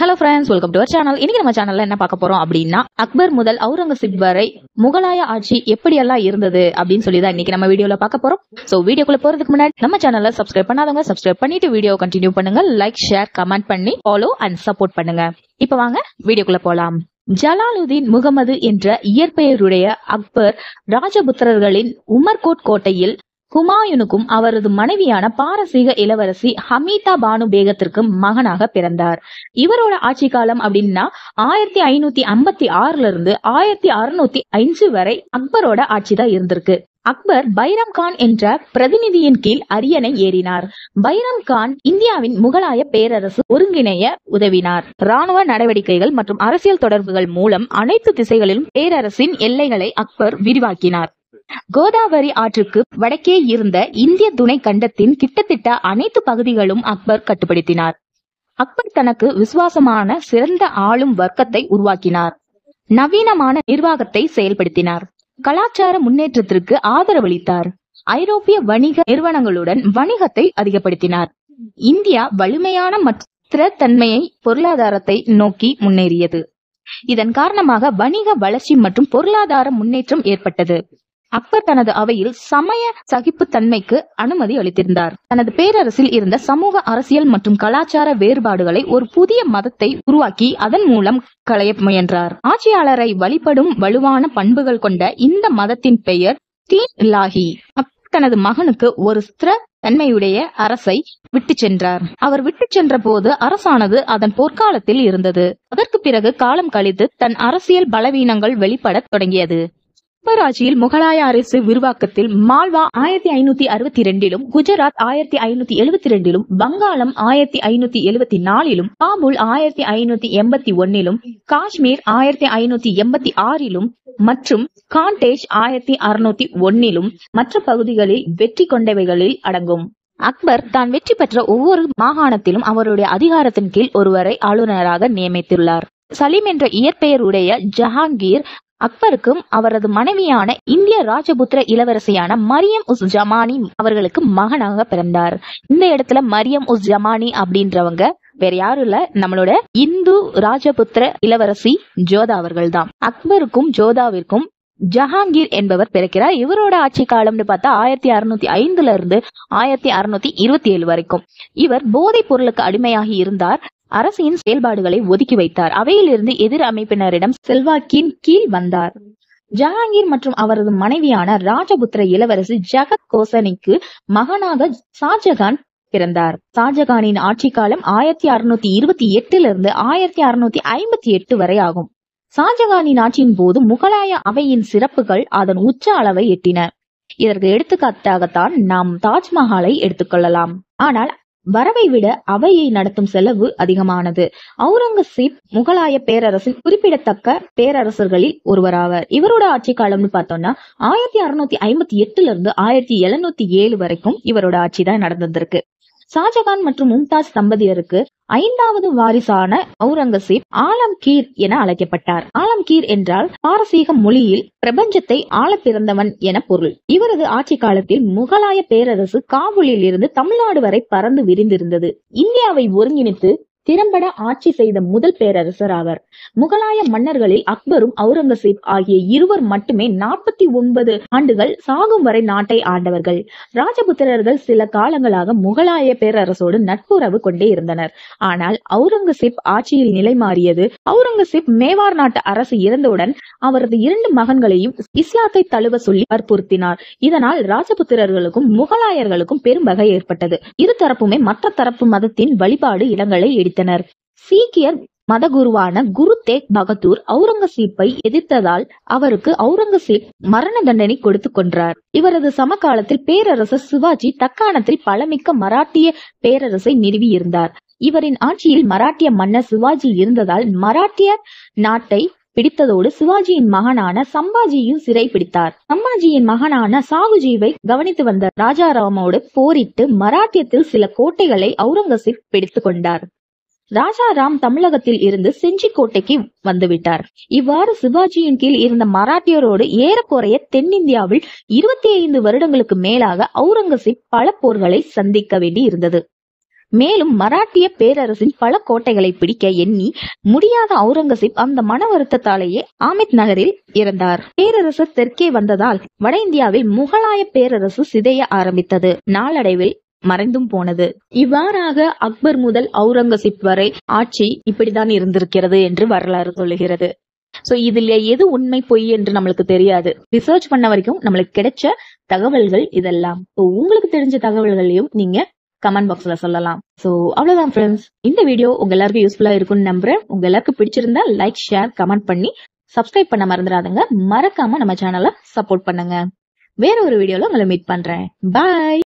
Hello friends, welcome to our channel. இன்னைக்கு நம்ம சேனல்ல என்ன பார்க்க போறோம் அப்படின்னா, அக்பர் முதல் அவுரங்கசீப் வரை முகலாய ஆட்சி எப்படியெல்லாம் இருந்தது அப்படின்னு சொல்லி தான் இன்னைக்கு நம்ம வீடியோல பார்க்க போறோம். சோ வீடியோக்குள்ள போறதுக்கு முன்னாடி நம்ம சேனல்ல சப்ஸ்கிரைப் பண்ணாதவங்க சப்ஸ்கிரைப் பண்ணிட்டு வீடியோ கண்டினியூ பண்ணுங்க. லைக், ஷேர், கமெண்ட் பண்ணி ஃபாலோ அண்ட் சப்போர்ட் பண்ணுங்க. இப்ப வாங்க வீடியோக்குள்ள போலாம். ஜலாலுதீன் முகமது என்ற இயற்பெயருடைய அக்பர் ராஜபுத்திரர்களின் உமர்கோட் கோட்டையில் ஹுமாயூனுக்கும் அவரது மனைவியான பாரசீக இளவரசி ஹமீதா பானு பேகத்திற்கும் மகனாக பிறந்தார். இவரோட ஆட்சி காலம் அப்படின்னா 1556 இருந்து 1605 வரை அக்பரோட ஆட்சி தான் இருந்திருக்கு. அக்பர் பைரம் கான் என்ற பிரதிநிதியின் கீழ் அரியணை ஏறினார். பைரம் கான் இந்தியாவின் முகலாய பேரரசு ஒருங்கிணைய உதவினார். ராணுவ நடவடிக்கைகள் மற்றும் அரசியல் தொடர்புகள் மூலம் அனைத்து திசைகளிலும் பேரரசின் எல்லைகளை அக்பர் விரிவாக்கினார். கோதாவரி ஆற்றுக்கு வடக்கே இருந்த இந்திய துணை கண்டத்தின் கிட்டத்தட்ட அனைத்து பகுதிகளும் அக்பர் கட்டுப்படுத்தினார். அக்பர் தனக்கு விசுவாசமான சிறந்த ஆளும் வர்க்கத்தை உருவாக்கினார். நவீனமான நிர்வாகத்தை செயல்படுத்தினார். கலாச்சார முன்னேற்றத்திற்கு ஆதரவளித்தார். ஐரோப்பிய வணிக நிறுவனங்களுடன் வணிகத்தை அதிகப்படுத்தினார். இந்தியா வலிமையான மற்றும் ஸ்திரத்தன்மையை பொருளாதாரத்தை நோக்கி முன்னேறியது. இதன் காரணமாக வணிக வளர்ச்சி மற்றும் பொருளாதார முன்னேற்றம் ஏற்பட்டது. அக்பர் தனது அவையில் சமய சகிப்புத்தன்மைக்கு அனுமதி அளித்திருந்தார். தனது பேரரசில் இருந்த சமூக, அரசியல் மற்றும் கலாச்சார வேறுபாடுகளை ஒரு புதிய மதத்தை உருவாக்கி அதன் மூலம் களைய முயன்றார். ஆட்சியாளரை வழிபடும் வலுவான பண்புகள் கொண்ட இந்த மதத்தின் பெயர் தீன் இலாஹி. அக்பர் தனது மகனுக்கு ஒரு ஸ்திர தன்மையுடைய அரசை விட்டு சென்றார். அவர் விட்டு சென்ற போது அரசானது அதன் பொற்காலத்தில் இருந்தது. அதற்கு பிறகு காலம் கழித்து தன் அரசியல் பலவீனங்கள் வெளிப்பட தொடங்கியது. அக்பர் ஆட்சியில் முகலாய அரசு விரிவாக்கத்தில் மால்வா 1562, குஜராத் 1572, வங்காளம் 1574, காபூல் 1581, காஷ்மீர் 1586 மற்றும் காண்டேஜ் 1601 மற்ற பகுதிகளில் வெற்றி கொண்டவைகளில் அடங்கும். அக்பர் தான் வெற்றி பெற்ற ஒவ்வொரு மாகாணத்திலும் அவருடைய அதிகாரத்தின் கீழ் ஒருவரை ஆளுநராக நியமித்துள்ளார். சலீம் என்ற இயற்பெயருடைய ஜஹாங்கீர் அக்பருக்கும் அவரது மனைவியான இந்திய ராஜபுத்திர இளவரசியான மரியம் உஸ் ஜமானி அவர்களுக்கு மகனாக பிறந்தார். இந்த இடத்துல மரியம் உஸ் ஜமானி அப்படின்றவங்க வேற யாரும் இல்ல, நம்மளோட இந்து ராஜபுத்திர இளவரசி ஜோதா அவர்கள் தான். அக்பருக்கும் ஜோதாவிற்கும் ஜஹாங்கீர் என்பவர் பிறக்கிறார். இவரோட ஆட்சி காலம்னு பார்த்தா 1605 இருந்து 1627 வரைக்கும். இவர் போதைப் பொருளுக்கு அடிமையாகி இருந்தார். அரசின் செயல்பாடுகளை ஒதுக்கி வைத்தார். அவையிலிருந்து எதிர் அமைப்பினரிடம் செல்வாக்கின் கீழ் வந்தார். ஜஹாங்கீர் மற்றும் அவரது மனைவியான ராஜபுத்திர இளவரசி ஜகத் கோசனிக்கு மகனாக ஷாஜகான் பிறந்தார். ஷாஜகானின் ஆட்சி காலம் 1628 இருந்து 1658 வரை ஆகும். ஷாஜகானின் ஆட்சியின் போது முகலாய அவையின் சிறப்புகள் அதன் உச்ச அளவை எட்டின. இதற்கு எடுத்துக்காட்டாகத்தான் நாம் தாஜ்மஹாலை எடுத்துக்கொள்ளலாம். ஆனால் வரவை விட அவையை நடத்தும் செலவு அதிகமானது. அவுரங்கசீப் முகலாய பேரரசின் குறிப்பிடத்தக்க பேரரசர்களில் ஒருவராவர். இவரோட ஆட்சி காலம்னு பார்த்தோம்னா 1658 இருந்து 1707 வரைக்கும் இவரோட ஆட்சி தான் நடந்திருக்கு. ஷாஜகான் மற்றும் மும்தாஜ் தம்பதியருக்கு 5வது வாரிசான அவுரங்கசீப் ஆலம்கீர் என அழைக்கப்பட்டார். ஆலம்கீர் என்றால் பாரசீக மொழியில் பிரபஞ்சத்தை ஆள பிறந்தவன் என பொருள். இவரது ஆட்சி காலத்தில் முகலாய பேரரசு காபூலில் இருந்து தமிழ்நாடு வரை பறந்து விரிந்திருந்தது. இந்தியாவை ஒருங்கிணைத்து திறம்பட ஆட்சி செய்த முதல் பேரரசர் ஆவர். முகலாய மன்னர்களில் அக்பரும் அவுரங்கசீப் ஆகிய இருவர் மட்டுமே 49 ஆண்டுகள் சாகும் வரை நாட்டை ஆண்டவர்கள். ராஜபுத்திரர்கள் சில காலங்களாக முகலாய பேரரசோடு நட்புறவு கொண்டே இருந்தனர். ஆனால் அவுரங்கசீப் ஆட்சியில் நிலை மாறியது. அவுரங்கசீப் மேவார் நாட்டு அரசு இறந்தவுடன் அவரது 2 மகன்களையும் இஸ்லாத்தை தழுவ சொல்லி வற்புறுத்தினார். இதனால் ராஜபுத்திரர்களுக்கும் முகலாயர்களுக்கும் பெரும் வகை ஏற்பட்டது. இருதரப்புமே மற்ற தரப்பு மதத்தின் வழிபாடு இடங்களை எடுத்தனர். சீக்கியர் மதகுருவான குரு தேக் பகதூர் அவுரங்கசீப்பை எதிர்த்ததால் அவருக்கு அவுரங்கசீப் மரண தண்டனை கொடுத்து கொன்றார். இவரது சமகாலத்தில் பேரரசர் சிவாஜி தக்காணத்தில் பலமிக்க மராட்டிய பேரரசை நிறுவி இருந்தார். இவரின் ஆட்சியில் மராட்டிய மன்னர் சிவாஜி இருந்ததால் மராட்டிய நாட்டை பிடித்ததோடு சிவாஜியின் மகனான சம்பாஜியும் சிறை பிடித்தார். சம்பாஜியின் மகனான சாகுஜியை கவனித்து வந்த ராஜாராமோடு போரிட்டு மராட்டியத்தில் சில கோட்டைகளை அவுரங்கசீப் பிடித்துக் கொண்டார். ராஜாராம் தமிழகத்தில் இருந்து செஞ்சிக்கோட்டைக்கு வந்துவிட்டார். இவ்வாறு சிவாஜியின் கீழ் இருந்த மராட்டியரோடு ஏறக்குறைய தென்னிந்தியாவில் 25 வருடங்களுக்கு மேலாக அவுரங்கசீப் பல போர்களை சந்திக்க வேண்டி இருந்தது. மேலும் மராட்டிய பேரரசின் பல கோட்டைகளை பிடிக்க எண்ணி முடியாத அவுரங்கசீப் அந்த மன வருத்தத்தாலேயே ஆமித் நகரில் இறந்தார். பேரரசு தெற்கே வந்ததால் வட இந்தியாவில் முகலாய பேரரசு சிதைய ஆரம்பித்தது. நாளடைவில் மறைந்தும் போனது. இவ்வாறாக அக்பர் முதல் அவுரங்கசீப் வரை ஆட்சி இப்படித்தான் இருந்திருக்கிறது என்று வரலாறு சொல்லுகிறது. சோ இதுல எது உண்மை பொய் என்று நம்மளுக்கு தெரியாது. ரிசர்ச் பண்ண வரைக்கும் நம்மளுக்கு கிடைச்ச தகவல்கள் இதெல்லாம். உங்களுக்கு தெரிஞ்ச தகவல்களையும் நீங்க கமெண்ட் பாக்ஸ்ல சொல்லலாம். சோ அவ்வளவுதான் ஃப்ரெண்ட்ஸ், இந்த வீடியோ உங்க எல்லாருக்கும் யூஸ்ஃபுல்லா இருக்கும்னு நம்புறேன். உங்க எல்லாருக்கும் பிடிச்சிருந்தா லைக், ஷேர், கமெண்ட் பண்ணி சப்ஸ்கிரைப் பண்ண மறந்துடாதுங்க. மறக்காம நம்ம சேனலை சப்போர்ட் பண்ணுங்க. வேற ஒரு வீடியோல உங்களை மீட் பண்றேன். பாய்.